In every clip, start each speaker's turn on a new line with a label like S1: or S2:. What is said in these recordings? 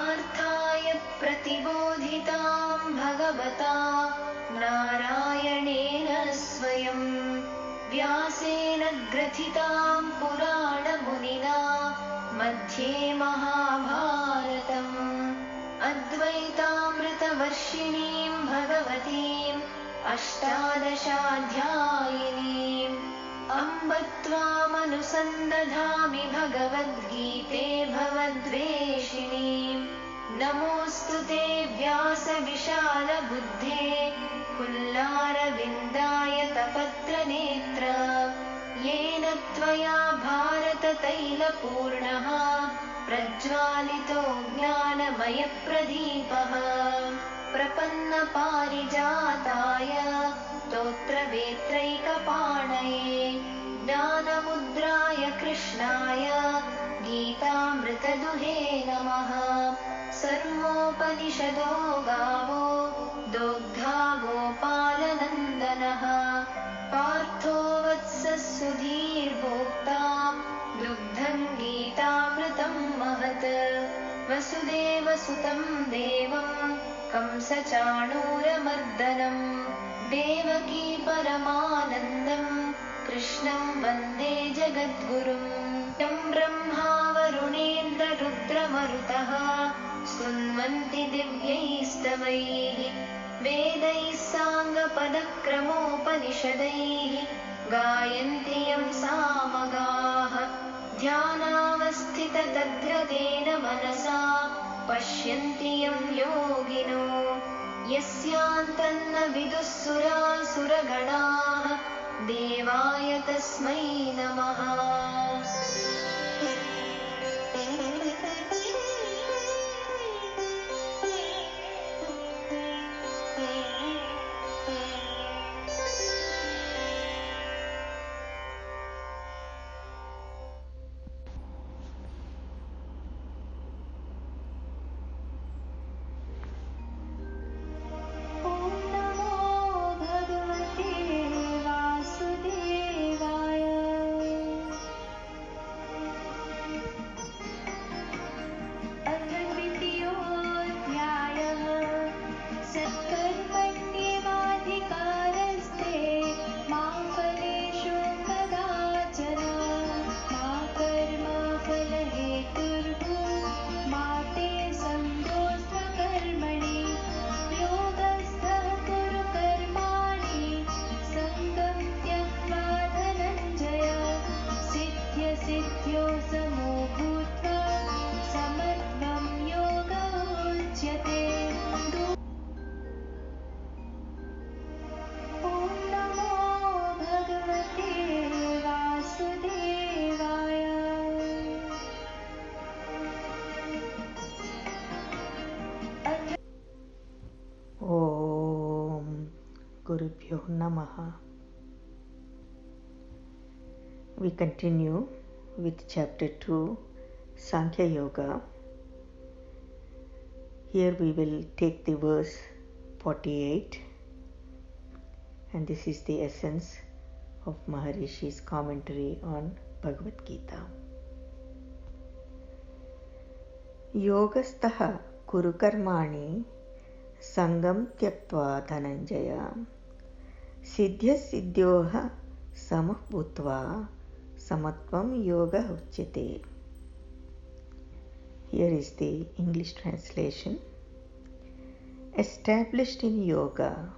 S1: पार्थाय प्रतिबोधितां भगवता नारायणेन स्वयं व्यासेन ग्रथितां पुराणमुनिना मध्ये महाभारतम् अद्वैतामृतवर्षिणीं भगवतीम् अष्टादशाध्यायिनीम् अम्ब त्वामनुसन्दधामि भगवद्गीते भवद्वेषिणीम् नमोऽस्तु ते व्यासविशालबुद्धे पुल्लारविन्दायतपत्रनेत्र येन त्वया भारततैलपूर्णः प्रज्वालितो ज्ञानमयप्रदीपः प्रपन्नपारिजाताय स्तोत्रवेत्रैकपाणये ज्ञानमुद्राय कृष्णाय गीतामृतदुहे नमः। सर्वोपनिषदो गावो दोग्धा गोपालनन्दनः पार्थो वत्सः सुधीर्भोक्ता दुग्धं गीतामृतं महत् वसुदेवसुतं देवं कंसचाणूरमर्दनं देवकी परमानन्दं कृष्णं वन्दे जगद्गुरुं यं ब्रह्मा वरुणेन्द्ररुद्रमरुतः स्तुन्वन्ति दिव्यैस्तवैः वेदैः साङ्गपदक्रमोपनिषदैः गायन्ति यं सामगाः ध्यानावस्थिततद्गतेन मनसा पश्यन्ति यं योगिनो यस्यान्तन्न विदुः सुरासुरगणाः देवाय तस्मै नमः।
S2: Gurubhyo Namaha. We continue with chapter 2, Sankhya Yoga. Here we will take the verse 48, and this is the essence of Maharishi's commentary on Bhagavad Gita. Yogastaha kuru karmani sangam tyaktva dhananjaya siddhya siddhyoha samah bhutva samatvam yoga uchyate. Here is the English translation. Established in yoga,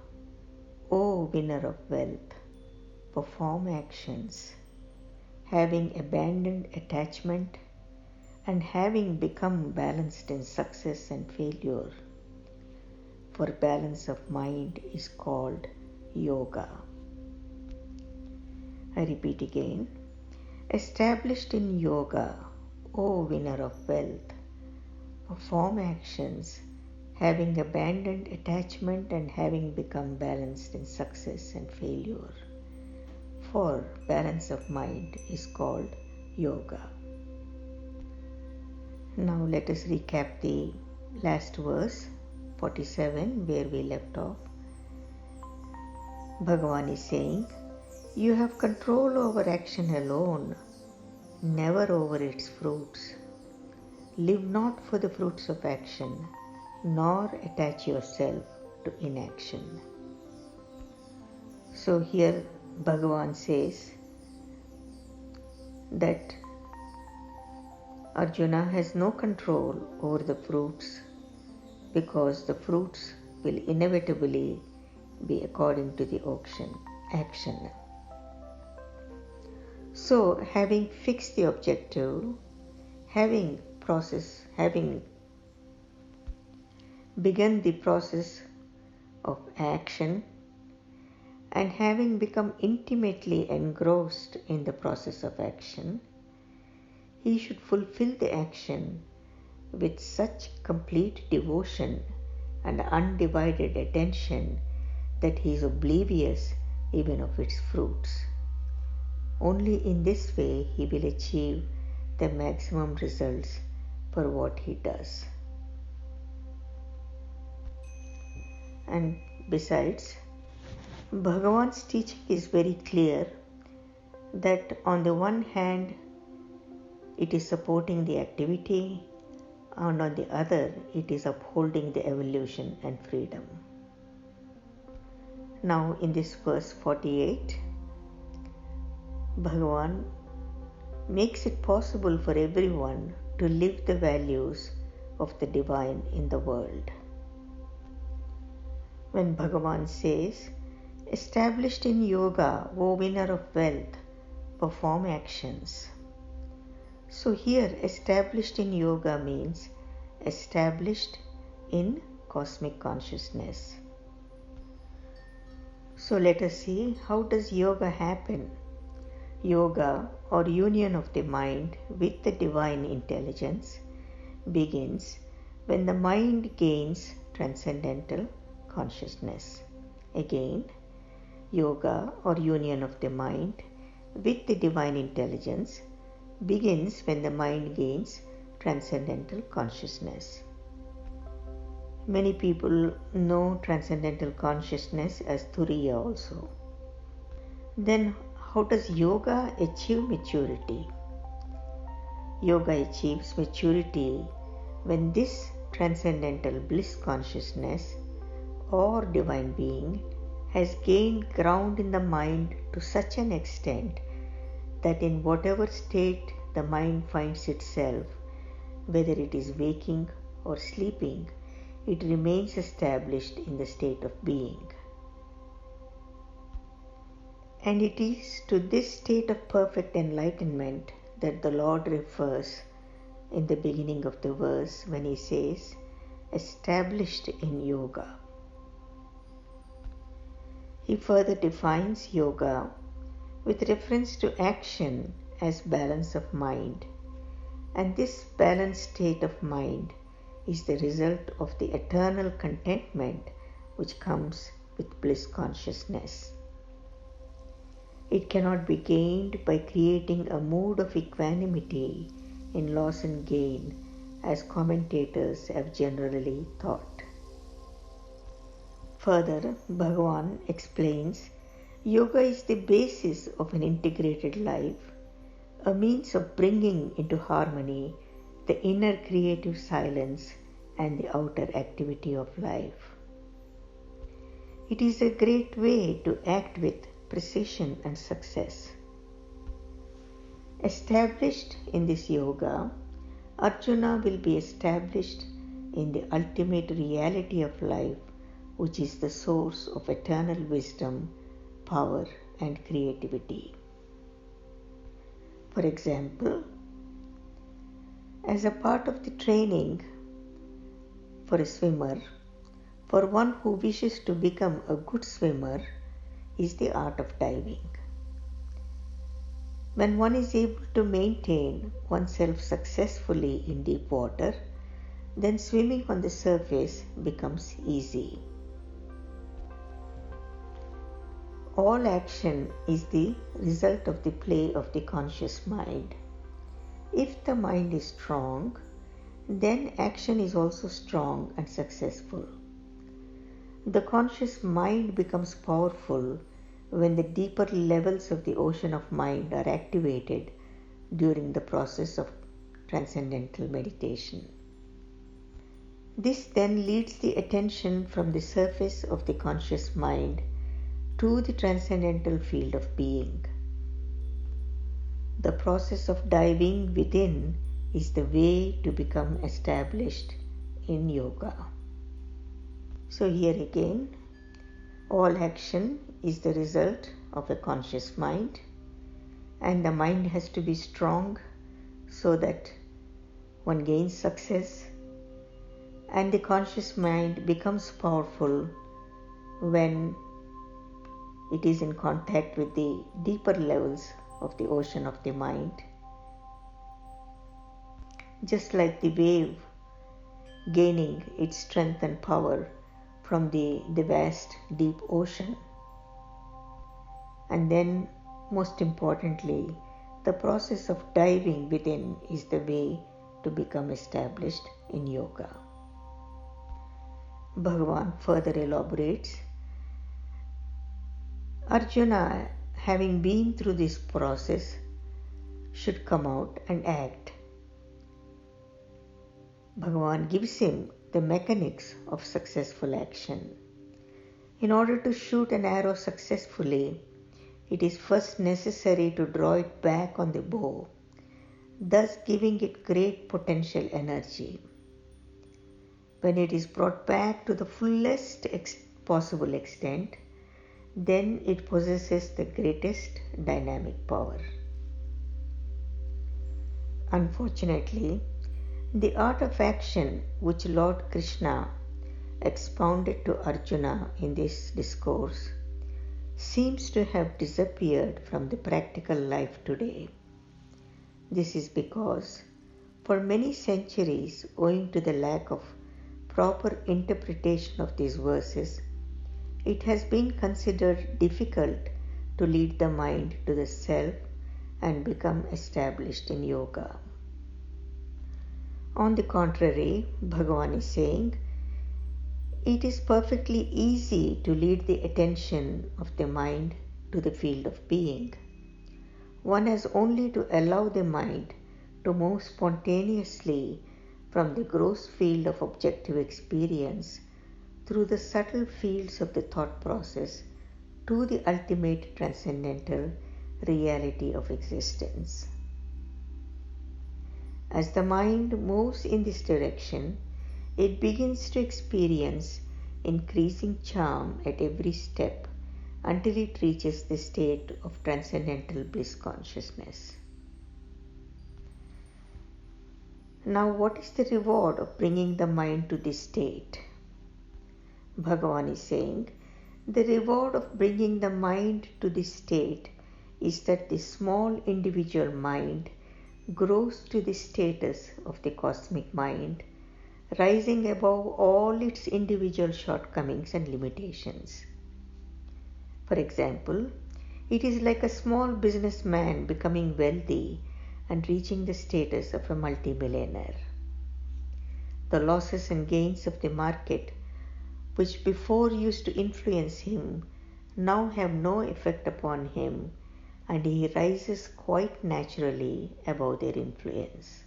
S2: O winner of wealth, perform actions, having abandoned attachment and having become balanced in success and failure. For balance of mind is called yoga. I repeat again. Established in yoga, O winner of wealth, perform actions, having abandoned attachment and having become balanced in success and failure. For balance of mind is called yoga. Now let us recap the last verse, 47, where we left off. Bhagavan is saying, you have control over action alone, never over its fruits. Live not for the fruits of action, nor attach yourself to inaction. So here Bhagavan says that Arjuna has no control over the fruits because the fruits will inevitably be according to the action. So, having fixed the objective, having begun the process of action, and having become intimately engrossed in the process of action, he should fulfill the action with such complete devotion and undivided attention that he is oblivious even of its fruits. Only in this way he will achieve the maximum results for what he does. And besides, Bhagavan's teaching is very clear that on the one hand it is supporting the activity, and on the other it is upholding the evolution and freedom. Now in this verse 48, Bhagavan makes it possible for everyone to live the values of the divine in the world. When Bhagavan says, "Established in yoga, O winner of wealth, perform actions." So here established in yoga means established in cosmic consciousness. So let us see, how does yoga happen? Yoga, or union of the mind with the divine intelligence, begins when the mind gains transcendental consciousness. Again, yoga, or union of the mind with the divine intelligence, begins when the mind gains transcendental consciousness. Many people know transcendental consciousness as Turiya also. Then how does yoga achieve maturity? Yoga achieves maturity when this transcendental bliss consciousness or divine being has gained ground in the mind to such an extent that in whatever state the mind finds itself, whether it is waking or sleeping, it remains established in the state of being. And it is to this state of perfect enlightenment that the Lord refers in the beginning of the verse when he says, "established in yoga." He further defines yoga with reference to action as balance of mind, and this balanced state of mind is the result of the eternal contentment which comes with bliss consciousness. It cannot be gained by creating a mood of equanimity in loss and gain, as commentators have generally thought. Further, Bhagavan explains, yoga is the basis of an integrated life, a means of bringing into harmony the inner creative silence and the outer activity of life. It is a great way to act with precision and success. Established in this yoga, Arjuna will be established in the ultimate reality of life, which is the source of eternal wisdom, power, and creativity. For example, as a part of the training for a swimmer, for one who wishes to become a good swimmer, is the art of diving. When one is able to maintain oneself successfully in deep water, then swimming on the surface becomes easy. All action is the result of the play of the conscious mind. If the mind is strong, then action is also strong and successful. The conscious mind becomes powerful when the deeper levels of the ocean of mind are activated during the process of transcendental meditation. This then leads the attention from the surface of the conscious mind to the transcendental field of being. The process of diving within is the way to become established in yoga. So here again, all action is the result of a conscious mind, and the mind has to be strong so that one gains success, and the conscious mind becomes powerful when it is in contact with the deeper levels of the ocean of the mind. Just like the wave gaining its strength and power from the vast deep ocean. And then, most importantly, the process of diving within is the way to become established in yoga. Bhagavan further elaborates, Arjuna, having been through this process, should come out and act. Bhagavan gives him the mechanics of successful action. In order to shoot an arrow successfully, it is first necessary to draw it back on the bow, thus giving it great potential energy. When it is brought back to the fullest possible extent, then it possesses the greatest dynamic power. Unfortunately, the art of action which Lord Krishna expounded to Arjuna in this discourse seems to have disappeared from the practical life today. This is because for many centuries, owing to the lack of proper interpretation of these verses, it has been considered difficult to lead the mind to the self and become established in yoga. On the contrary, Bhagavan is saying, it is perfectly easy to lead the attention of the mind to the field of being. One has only to allow the mind to move spontaneously from the gross field of objective experience through the subtle fields of the thought process to the ultimate transcendental reality of existence. As the mind moves in this direction, it begins to experience increasing charm at every step until it reaches the state of transcendental bliss consciousness. Now, what is the reward of bringing the mind to this state? Bhagavan is saying, the reward of bringing the mind to this state is that the small individual mind grows to the status of the cosmic mind, rising above all its individual shortcomings and limitations. For example, it is like a small businessman becoming wealthy and reaching the status of a multimillionaire. The losses and gains of the market, which before used to influence him, now have no effect upon him, and he rises quite naturally above their influence.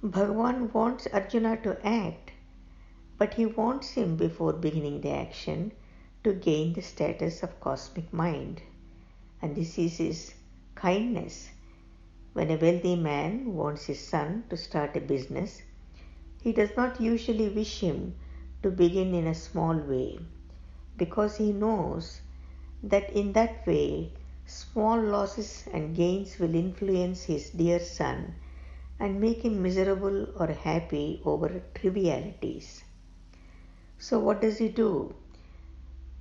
S2: Bhagavan wants Arjuna to act, but he wants him before beginning the action to gain the status of cosmic mind, and this is his kindness. When a wealthy man wants his son to start a business, he does not usually wish him to begin in a small way, because he knows that in that way small losses and gains will influence his dear son and make him miserable or happy over trivialities. So what does he do?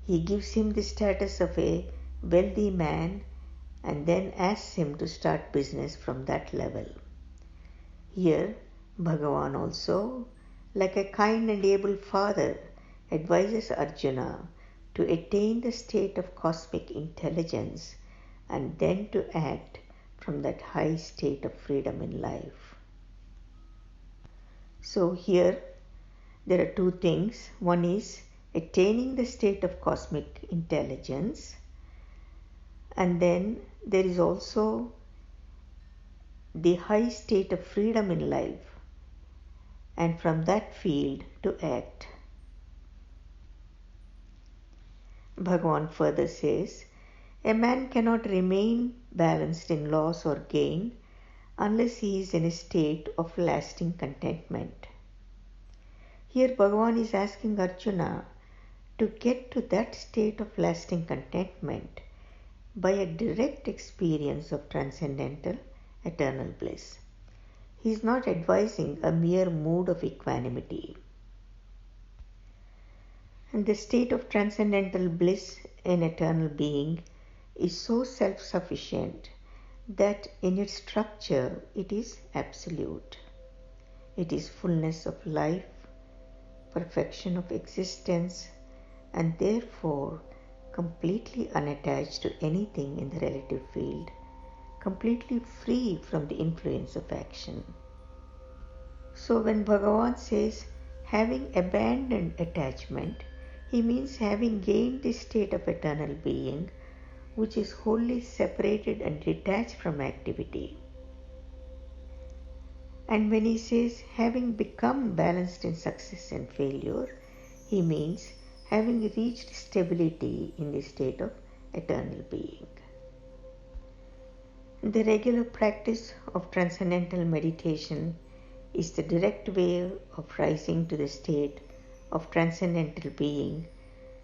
S2: He gives him the status of a wealthy man and then asks him to start business from that level. Here, Bhagavan also, like a kind and able father, advises Arjuna to attain the state of cosmic intelligence and then to act from that high state of freedom in life. So here there are two things. One is attaining the state of cosmic intelligence, and then there is also the high state of freedom in life, and from that field to act. Bhagavan further says, a man cannot remain balanced in loss or gain unless he is in a state of lasting contentment. Here Bhagavan is asking Arjuna to get to that state of lasting contentment by a direct experience of transcendental eternal bliss. He is not advising a mere mood of equanimity. And the state of transcendental bliss in eternal being is so self-sufficient that in its structure it is absolute. It is fullness of life, perfection of existence, and therefore completely unattached to anything in the relative field, completely free from the influence of action. So when Bhagavan says having abandoned attachment, he means having gained this state of eternal being, which is wholly separated and detached from activity. And when he says having become balanced in success and failure, he means having reached stability in the state of eternal being. The regular practice of transcendental meditation is the direct way of rising to the state of transcendental being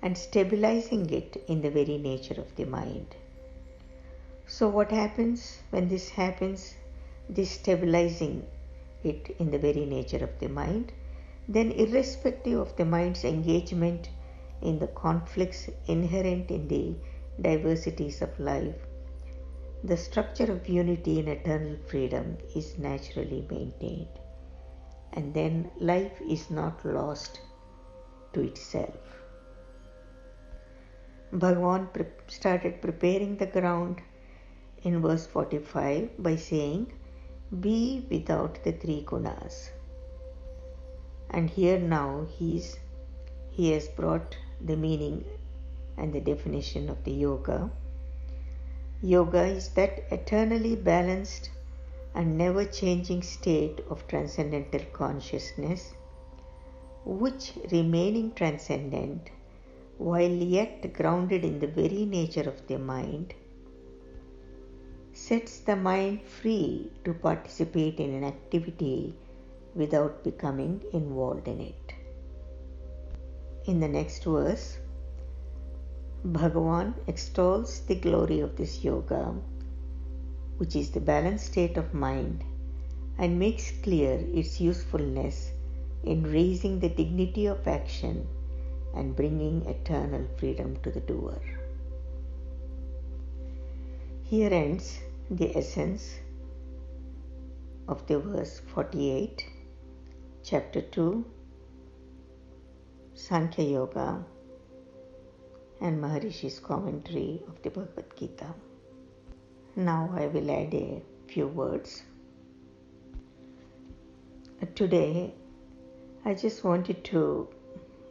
S2: and stabilizing it in the very nature of the mind. So what happens when this happens, this stabilizing it in the very nature of the mind? Then irrespective of the mind's engagement in the conflicts inherent in the diversities of life, the structure of unity in eternal freedom is naturally maintained, and then life is not lost to itself. Bhagavan started preparing the ground in verse 45 by saying, be without the three gunas. And here now he has brought the meaning and the definition of the yoga. Yoga is that eternally balanced and never changing state of transcendental consciousness, which remaining transcendent while yet grounded in the very nature of the mind, sets the mind free to participate in an activity without becoming involved in it. In the next verse, Bhagavan extols the glory of this yoga, which is the balanced state of mind, and makes clear its usefulness in raising the dignity of action and bringing eternal freedom to the doer. Here ends the essence of the verse 48, chapter 2, Sankhya Yoga, and Maharishi's commentary of the Bhagavad Gita. Now I will add a few words. Today I just wanted to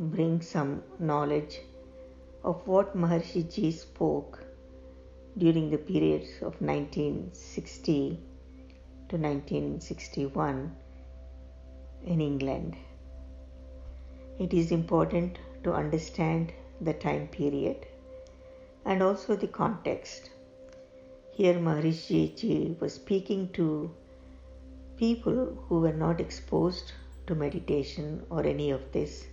S2: bring some knowledge of what Maharishi Ji spoke during the periods of 1960 to 1961 in England. It is important to understand the time period and also the context. Here Maharishi Ji was speaking to people who were not exposed to meditation or any of this,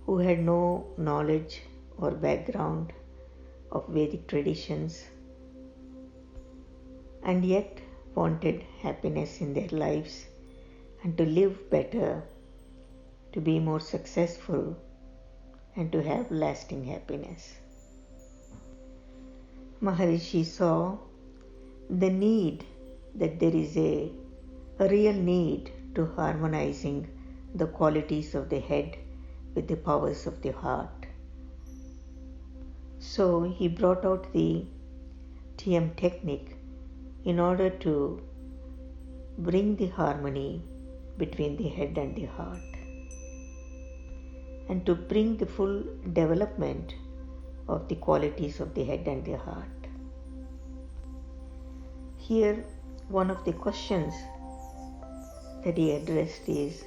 S2: who had no knowledge or background of Vedic traditions, and yet wanted happiness in their lives and to live better, to be more successful, and to have lasting happiness. Maharishi saw the need, that there is a real need to harmonizing the qualities of the head with the powers of the heart. So he brought out the TM technique in order to bring the harmony between the head and the heart, and to bring the full development of the qualities of the head and the heart. Here one of the questions that he addressed is,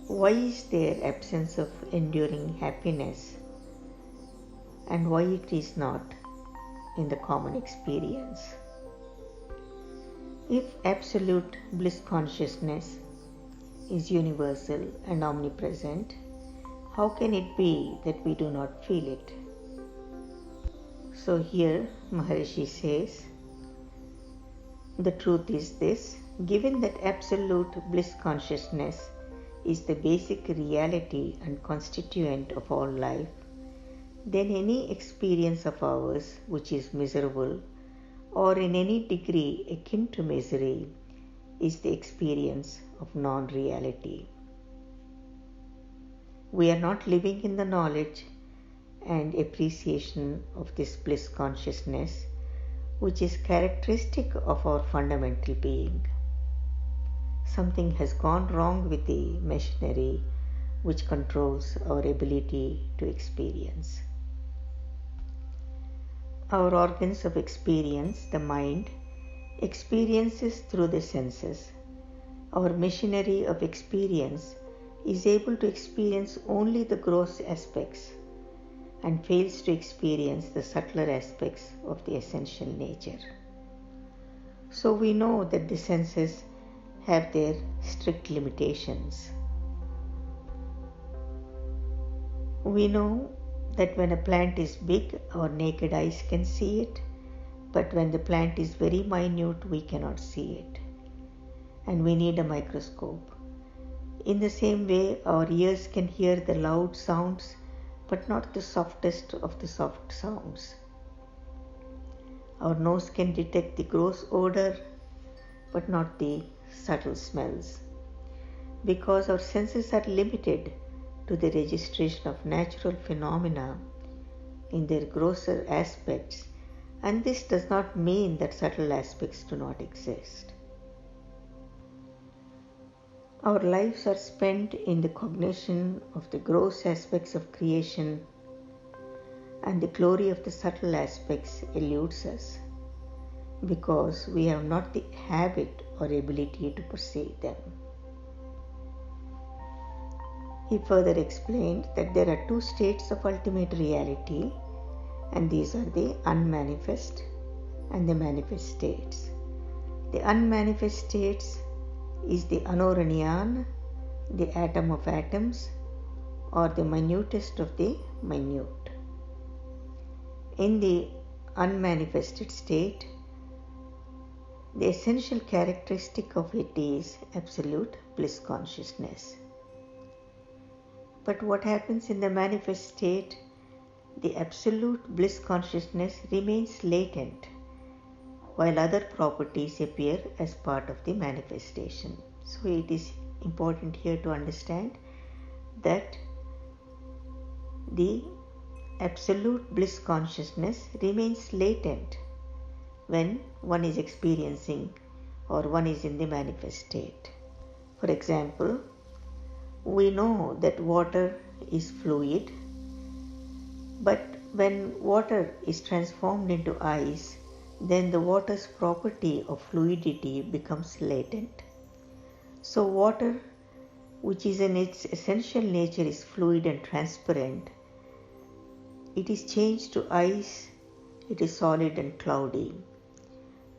S2: why is there absence of enduring happiness and why it is not in the common experience? If absolute bliss consciousness is universal and omnipresent, how can it be that we do not feel it? So here Maharishi says, the truth is this: given that absolute bliss consciousness is the basic reality and constituent of all life, then any experience of ours which is miserable or in any degree akin to misery is the experience of non-reality. We are not living in the knowledge and appreciation of this bliss consciousness, which is characteristic of our fundamental being. Something has gone wrong with the machinery which controls our ability to experience. Our organs of experience, the mind, experiences through the senses. Our machinery of experience is able to experience only the gross aspects and fails to experience the subtler aspects of the essential nature. So we know that the senses have their strict limitations. We know that when a plant is big, our naked eyes can see it, but when the plant is very minute, we cannot see it, and we need a microscope. In the same way, our ears can hear the loud sounds, but not the softest of the soft sounds. Our nose can detect the gross odor, but not the subtle smells. Because our senses are limited to the registration of natural phenomena in their grosser aspects, and this does not mean that subtle aspects do not exist. Our lives are spent in the cognition of the gross aspects of creation, and the glory of the subtle aspects eludes us because we have not the habit or ability to perceive them. He further explained that there are two states of ultimate reality, and these are the unmanifest and the manifest states. The unmanifest states is the Anoranyan, the atom of atoms, or the minutest of the minute. In the unmanifested state, the essential characteristic of it is absolute bliss consciousness. But what happens in the manifest state? The absolute bliss consciousness remains latent, while other properties appear as part of the manifestation. So it is important here to understand that the absolute bliss consciousness remains latent when one is experiencing or one is in the manifest state. For example, we know that water is fluid, but when water is transformed into ice, then the water's property of fluidity becomes latent. So water, which is in its essential nature is fluid and transparent, it is changed to ice, it is solid and cloudy.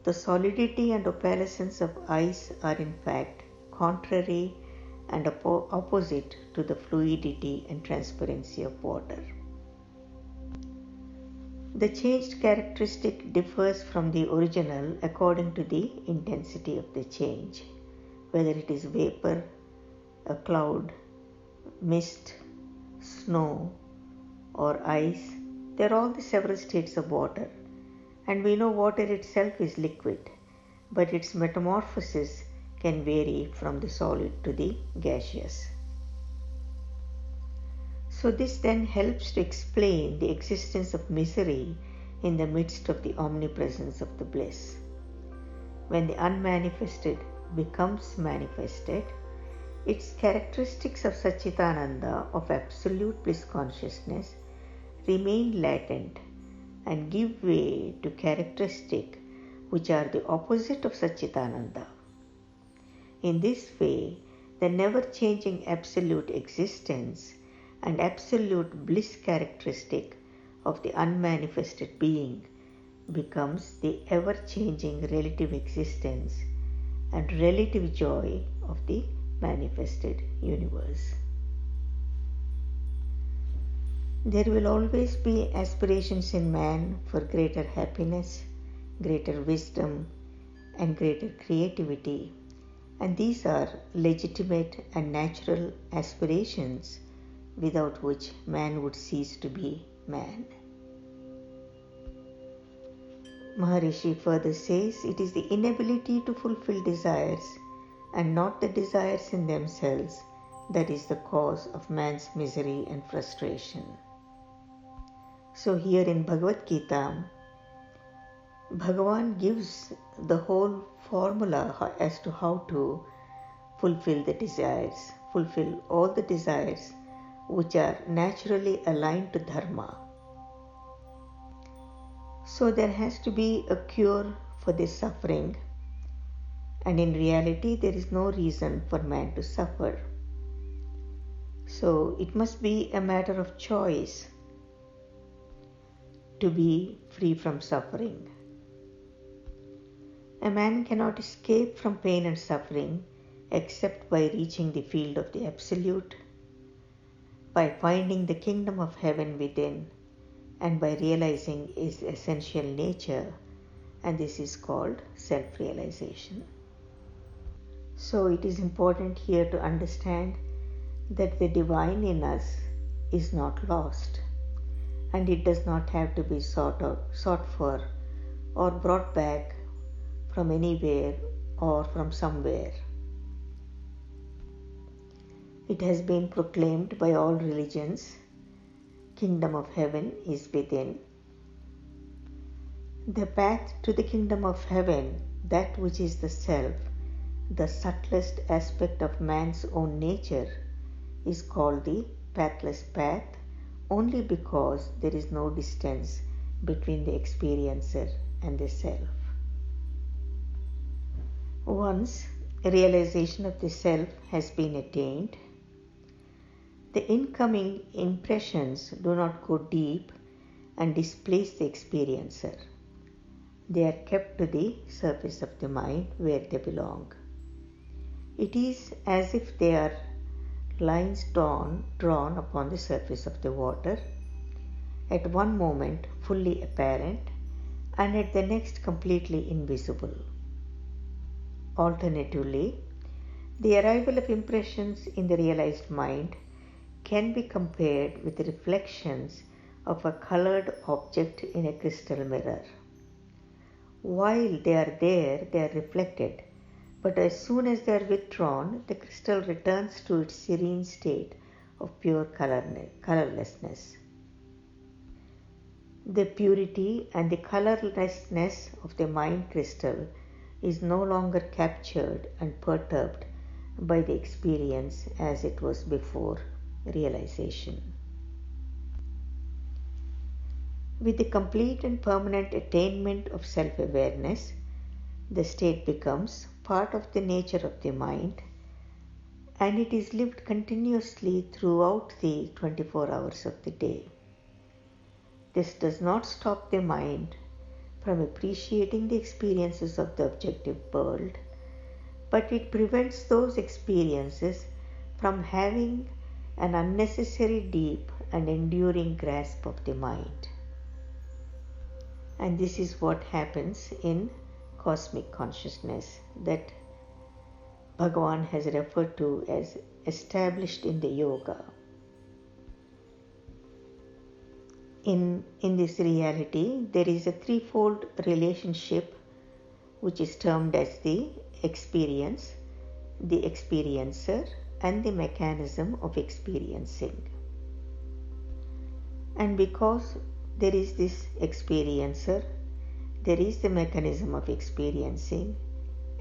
S2: The solidity and opalescence of ice are in fact contrary and opposite to the fluidity and transparency of water. The changed characteristic differs from the original according to the intensity of the change, whether it is vapor, a cloud, mist, snow, or ice. They are all the several states of water, and we know water itself is liquid, but its metamorphosis can vary from the solid to the gaseous. So this then helps to explain the existence of misery in the midst of the omnipresence of the bliss. When the unmanifested becomes manifested, its characteristics of Satchitananda, of absolute bliss consciousness, remain latent and give way to characteristic which are the opposite of Satchitananda. In this way, the never-changing absolute existence and absolute bliss characteristic of the unmanifested being becomes the ever-changing relative existence and relative joy of the manifested universe. There will always be aspirations in man for greater happiness, greater wisdom, and greater creativity, and these are legitimate and natural aspirations without which man would cease to be man. Maharishi further says, it is the inability to fulfill desires and not the desires in themselves that is the cause of man's misery and frustration. So here in Bhagavad Gita, Bhagavan gives the whole formula as to how to fulfill the desires, fulfill all the desires which are naturally aligned to Dharma. So there has to be a cure for this suffering, and in reality there is no reason for man to suffer. So it must be a matter of choice to be free from suffering. A man cannot escape from pain and suffering except by reaching the field of the Absolute, by finding the kingdom of heaven within, and by realizing its essential nature, and this is called self-realization. So it is important here to understand that the divine in us is not lost, and it does not have to be sought for or brought back from anywhere or from somewhere. It has been proclaimed by all religions, kingdom of heaven is within. The path to the kingdom of heaven, that which is the self, the subtlest aspect of man's own nature, is called the pathless path only because there is no distance between the experiencer and the self. Once a realization of the self has been attained, the incoming impressions do not go deep and displace the experiencer. They are kept to the surface of the mind where they belong. It is as if they are lines drawn upon the surface of the water, at one moment fully apparent and at the next completely invisible. Alternatively, the arrival of impressions in the realized mind can be compared with the reflections of a colored object in a crystal mirror. While they are there, they are reflected, but as soon as they are withdrawn, the crystal returns to its serene state of pure colorlessness. The purity and the colorlessness of the mind crystal is no longer captured and perturbed by the experience as it was before realization. With the complete and permanent attainment of self-awareness, the state becomes part of the nature of the mind, and it is lived continuously throughout the 24 hours of the day. This does not stop the mind from appreciating the experiences of the objective world, but it prevents those experiences from having an unnecessary deep and enduring grasp of the mind. And this is what happens in cosmic consciousness that Bhagavan has referred to as established in the yoga. In this reality, there is a threefold relationship which is termed as the experience, the experiencer, and the mechanism of experiencing. And because there is this experiencer, there is the mechanism of experiencing,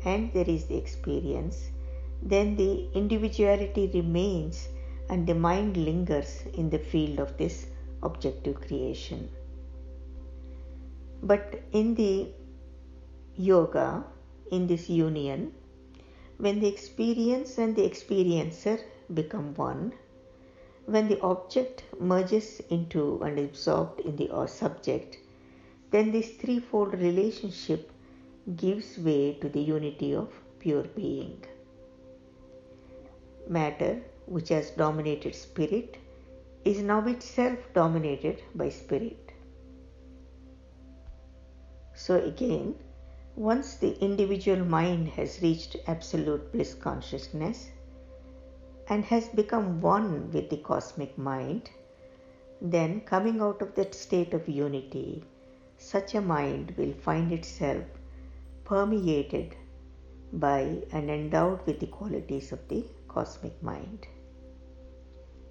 S2: and there is the experience, then the individuality remains and the mind lingers in the field of this objective creation. But in the yoga, in this union, when the experience and the experiencer become one, when the object merges into and is absorbed in the subject, then this threefold relationship gives way to the unity of pure being. Matter, which has dominated spirit, is now itself dominated by spirit. So again, once the individual mind has reached absolute bliss consciousness and has become one with the cosmic mind, then coming out of that state of unity, such a mind will find itself permeated by and endowed with the qualities of the cosmic mind.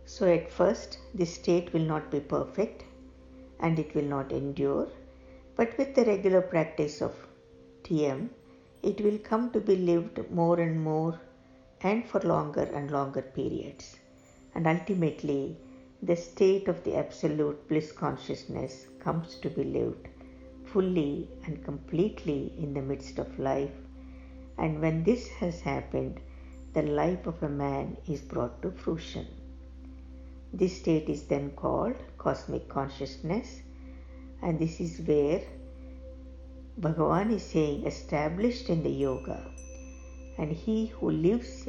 S2: So at first, this state will not be perfect and it will not endure, but with the regular practice of TM, it will come to be lived more and more and for longer and longer periods. And ultimately, the state of the absolute bliss consciousness comes to be lived fully and completely in the midst of life. And when this has happened, the life of a man is brought to fruition. This state is then called cosmic consciousness, and this is where Bhagavan is saying, established in the yoga, and he who lives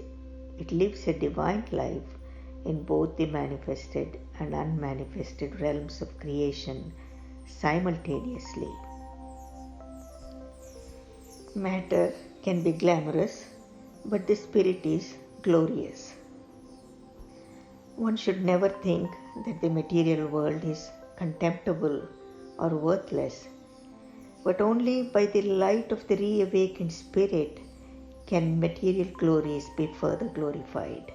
S2: a divine life in both the manifested and unmanifested realms of creation simultaneously. Matter can be glamorous, but the spirit is glorious. One should never think that the material world is contemptible or worthless, but only by the light of the reawakened spirit can material glories be further glorified.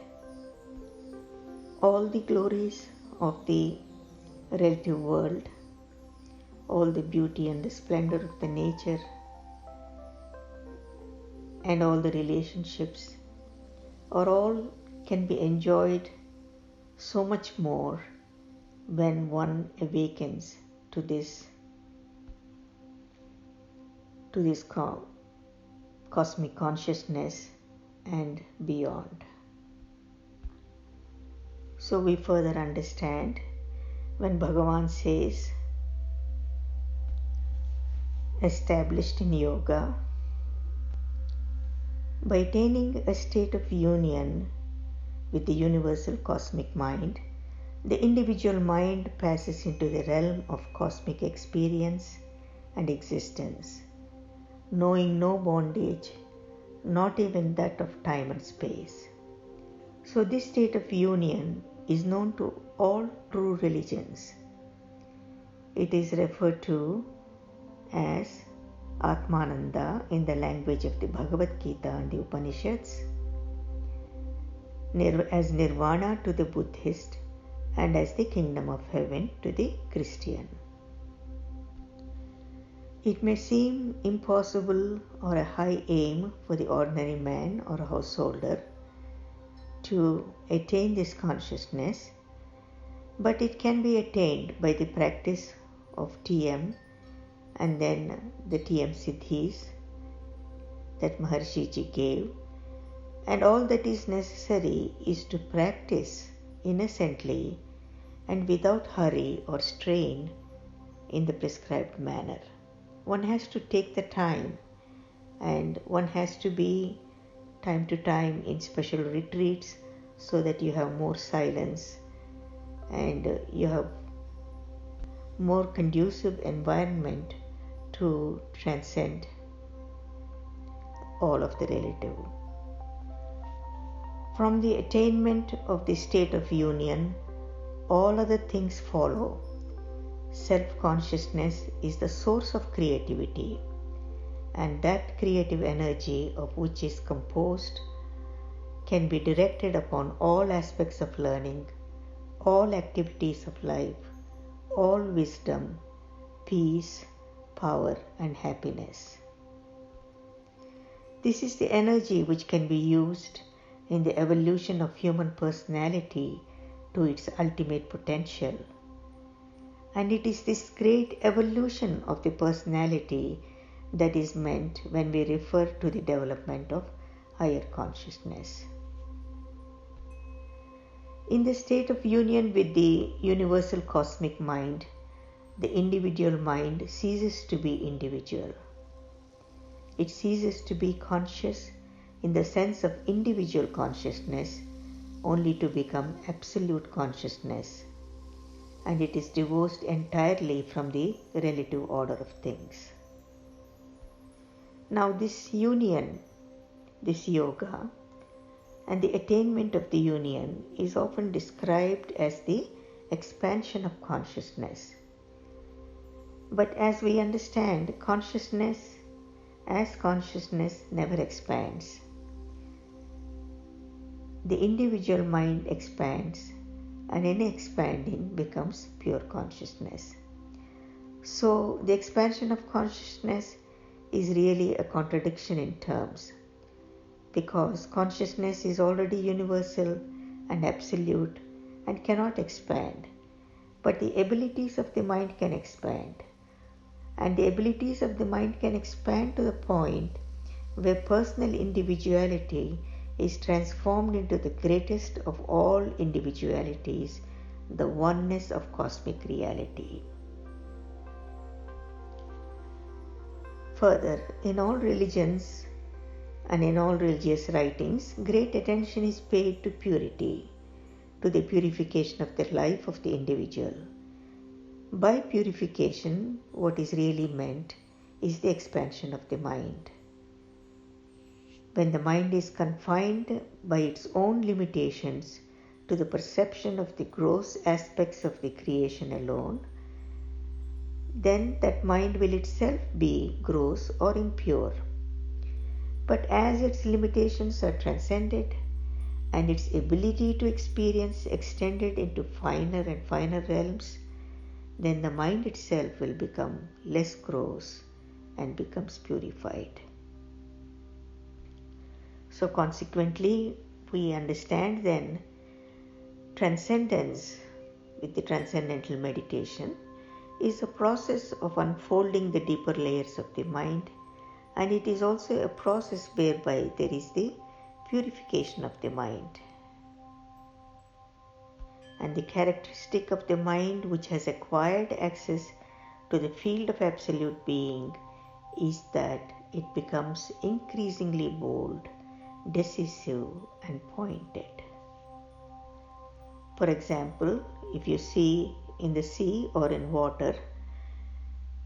S2: All the glories of the relative world, all the beauty and the splendor of the nature, and all the relationships, or all can be enjoyed so much more when one awakens to this cosmic consciousness and beyond. So we further understand when Bhagavan says, established in yoga, by attaining a state of union with the universal cosmic mind, the individual mind passes into the realm of cosmic experience and existence, knowing no bondage, not even that of time and space. So this state of union is known to all true religions. It is referred to as Atmananda in the language of the Bhagavad Gita and the Upanishads, as Nirvana to the Buddhist, and as the kingdom of heaven to the Christian. It may seem impossible or a high aim for the ordinary man or a householder to attain this consciousness, but it can be attained by the practice of TM and then the TM Siddhis that Maharshi Ji gave, and all that is necessary is to practice innocently and without hurry or strain in the prescribed manner. One has to take the time, and one has to be time to time in special retreats so that you have more silence and you have more conducive environment to transcend all of the relative. From the attainment of the state of union, all other things follow. Self-consciousness is the source of creativity, and that creative energy of which is composed can be directed upon all aspects of learning, all activities of life, all wisdom, peace, power, and happiness. This is the energy which can be used in the evolution of human personality to its ultimate potential. And it is this great evolution of the personality that is meant when we refer to the development of higher consciousness. In the state of union with the universal cosmic mind, the individual mind ceases to be individual. It ceases to be conscious in the sense of individual consciousness, only to become absolute consciousness, and it is divorced entirely from the relative order of things. Now this union, this yoga, and the attainment of the union is often described as the expansion of consciousness. But as we understand, consciousness never expands. The individual mind expands, and in expanding becomes pure consciousness. So the expansion of consciousness is really a contradiction in terms, because consciousness is already universal and absolute and cannot expand, but the abilities of the mind can expand. And the abilities of the mind can expand to the point where personal individuality is transformed into the greatest of all individualities, the oneness of cosmic reality. Further, in all religions and in all religious writings, great attention is paid to purity, to the purification of the life of the individual. By purification, what is really meant is the expansion of the mind. When the mind is confined by its own limitations to the perception of the gross aspects of the creation alone, then that mind will itself be gross or impure. But as its limitations are transcended and its ability to experience extended into finer and finer realms, then the mind itself will become less gross and becomes purified. So consequently, we understand then transcendence with the transcendental meditation is a process of unfolding the deeper layers of the mind, and it is also a process whereby there is the purification of the mind. And the characteristic of the mind which has acquired access to the field of absolute being is that it becomes increasingly bold, decisive, and pointed. For example, if you see in the sea or in water,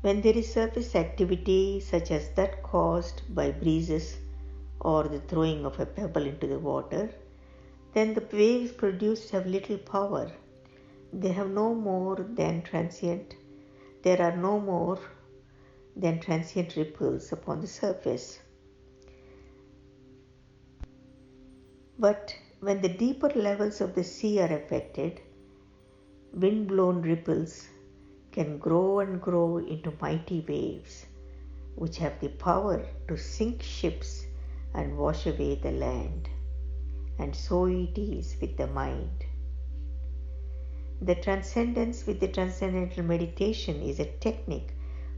S2: when there is surface activity such as that caused by breezes or the throwing of a pebble into the water, then the waves produced have little power. They have no more than transient. There are no more than transient ripples upon the surface. But when the deeper levels of the sea are affected, wind-blown ripples can grow and grow into mighty waves, which have the power to sink ships and wash away the land. And so it is with the mind. The transcendence with the transcendental meditation is a technique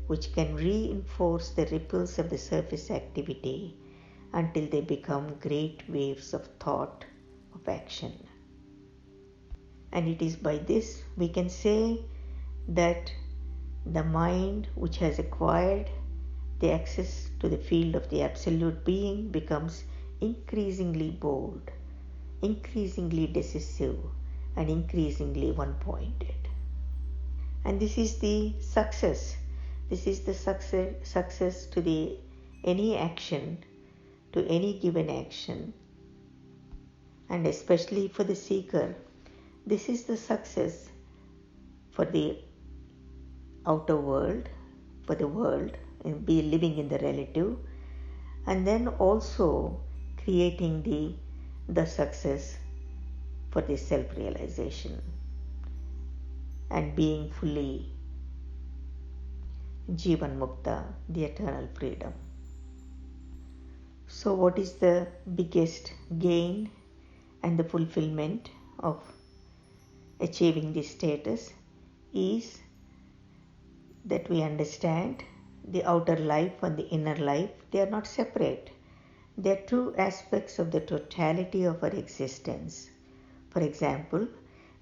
S2: which can reinforce the ripples of the surface activity until they become great waves of thought, of action. And it is by this we can say that the mind which has acquired the access to the field of the absolute being becomes increasingly bold, increasingly decisive, and increasingly one-pointed. And this is the success. This is the success to any action, to any given action, and especially for the seeker. This is the success for the outer world, for the world, and be living in the relative, and then also creating the success for the self-realization and being fully Jivan Mukta, the eternal freedom. So what is the biggest gain and the fulfillment of achieving this status is that we understand the outer life and the inner life, they are not separate. They are two aspects of the totality of our existence. For example,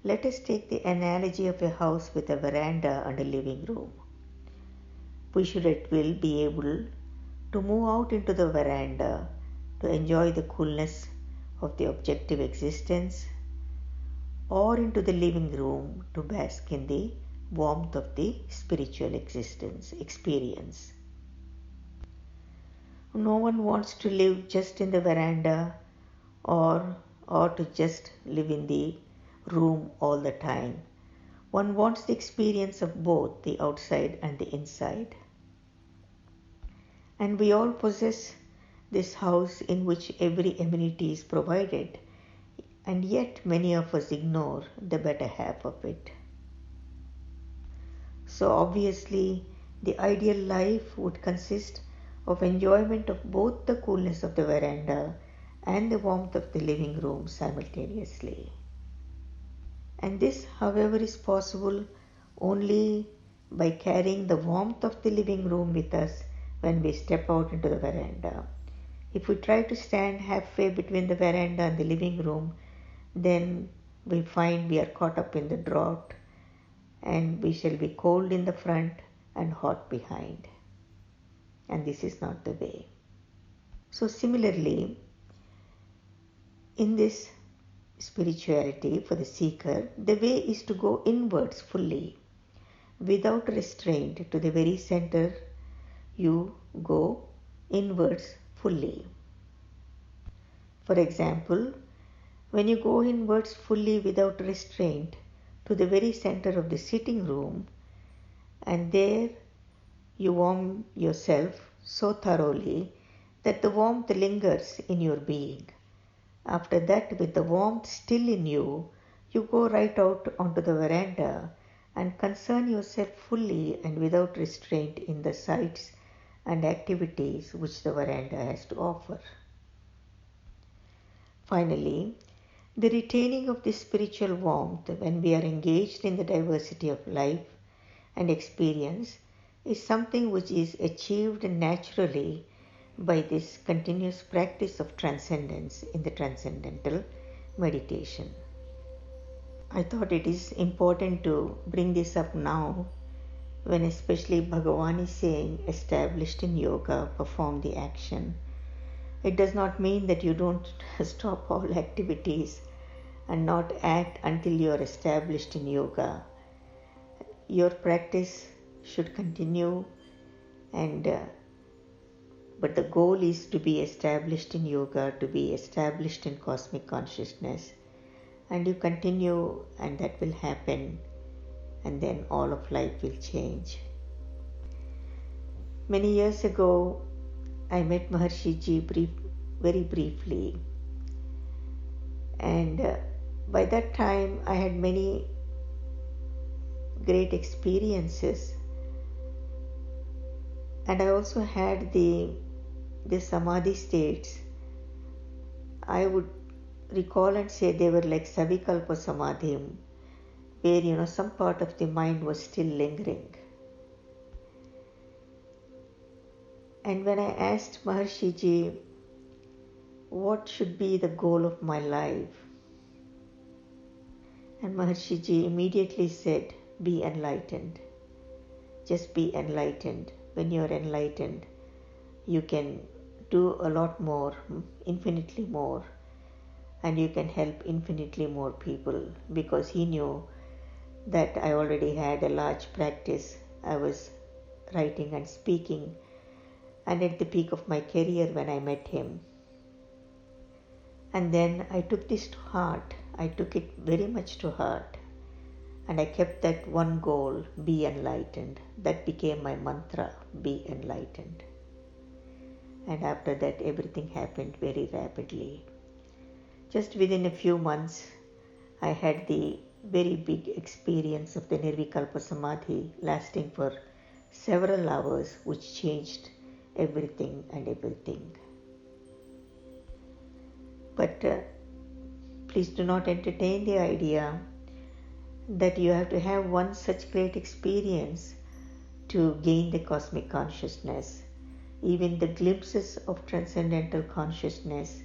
S2: let us take the analogy of a house with a veranda and a living room. We should at will be able to move out into the veranda to enjoy the coolness of the objective existence, or into the living room to bask in the warmth of the spiritual experience. No one wants to live just in the veranda or to just live in the room all the time. One wants the experience of both the outside and the inside. And we all possess this house in which every amenity is provided, and yet many of us ignore the better half of it. So obviously, the ideal life would consist of enjoyment of both the coolness of the veranda and the warmth of the living room simultaneously. And this, however, is possible only by carrying the warmth of the living room with us when we step out into the veranda. If we try to stand halfway between the veranda and the living room, then we find we are caught up in the drought, and we shall be cold in the front and hot behind. And this is not the way. So similarly, in this spirituality for the seeker, the way is to go inwards fully, without restraint, to the very center. You go inwards fully. For example, when you go inwards fully without restraint to the very center of the sitting room, and there you warm yourself so thoroughly that the warmth lingers in your being. After that, with the warmth still in you, you go right out onto the veranda and concern yourself fully and without restraint in the sights and activities which the veranda has to offer. Finally, the retaining of this spiritual warmth when we are engaged in the diversity of life and experience is something which is achieved naturally by this continuous practice of transcendence in the transcendental meditation. I thought it is important to bring this up now, when especially Bhagavan is saying, established in yoga, perform the action. It does not mean that you don't stop all activities and not act until you are established in yoga. Your practice should continue, but the goal is to be established in yoga, to be established in cosmic consciousness, and you continue, and that will happen, and then all of life will change. Many years ago, I met Maharshi Ji very briefly, and by that time I had many great experiences, and I also had the samadhi states. I would recall and say they were like Savikalpa Samadhi, where some part of the mind was still lingering. And when I asked Maharshi Ji, what should be the goal of my life? And Maharshi Ji immediately said, be enlightened. Just be enlightened. When you are enlightened, you can do a lot more, infinitely more, and you can help infinitely more people, because he knew that I already had a large practice. I was writing and speaking, and at the peak of my career when I met him. And then I took this to heart. I took it very much to heart, and I kept that one goal, be enlightened. That became my mantra, be enlightened. And after that, everything happened very rapidly. Just within a few months, I had the very big experience of the Nirvikalpa Samadhi, lasting for several hours, which changed everything and everything. But please do not entertain the idea that you have to have one such great experience to gain the cosmic consciousness. Even the glimpses of transcendental consciousness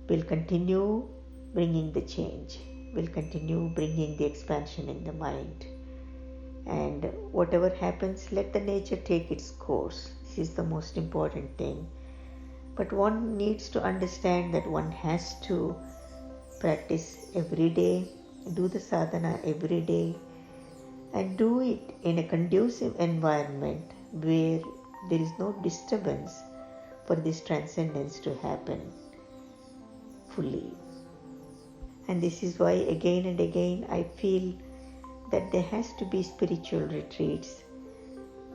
S2: will continue bringing the change, will continue bringing the expansion in the mind. And whatever happens, let the nature take its course. This is the most important thing. But one needs to understand that one has to practice every day, do the sadhana every day, and do it in a conducive environment where there is no disturbance for this transcendence to happen fully. And this is why again and again I feel that there has to be spiritual retreats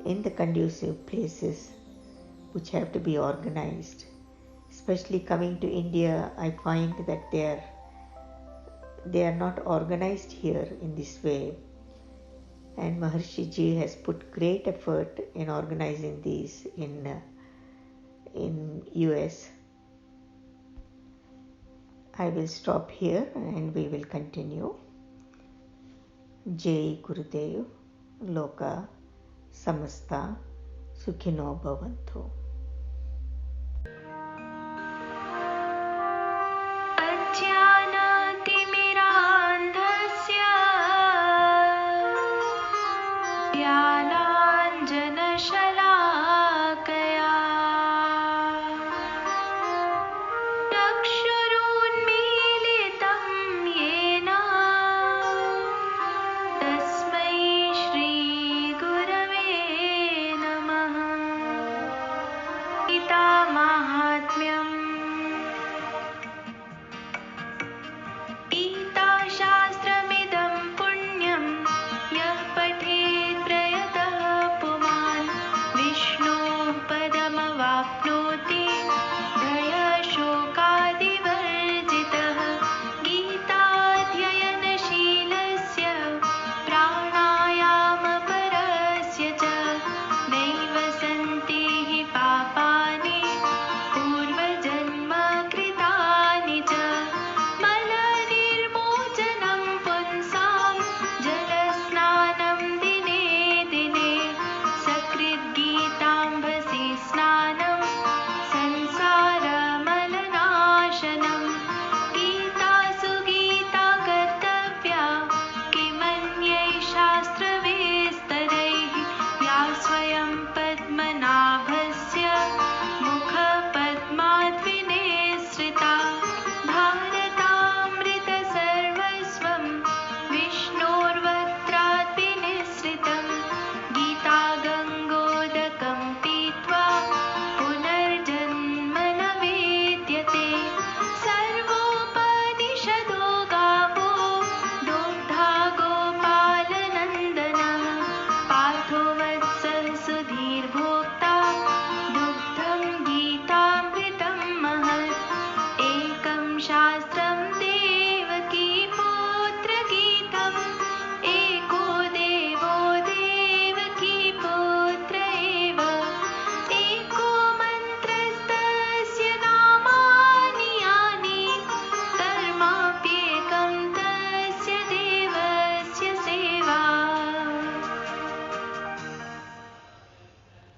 S2: in the conducive places which have to be organized. Especially coming to India, I find that they are not organized here in this way. And Maharshi Ji has put great effort in organizing these in US. I will stop here and we will continue. Jai Gurudev, Loka Samasta Sukhino Bhavantu.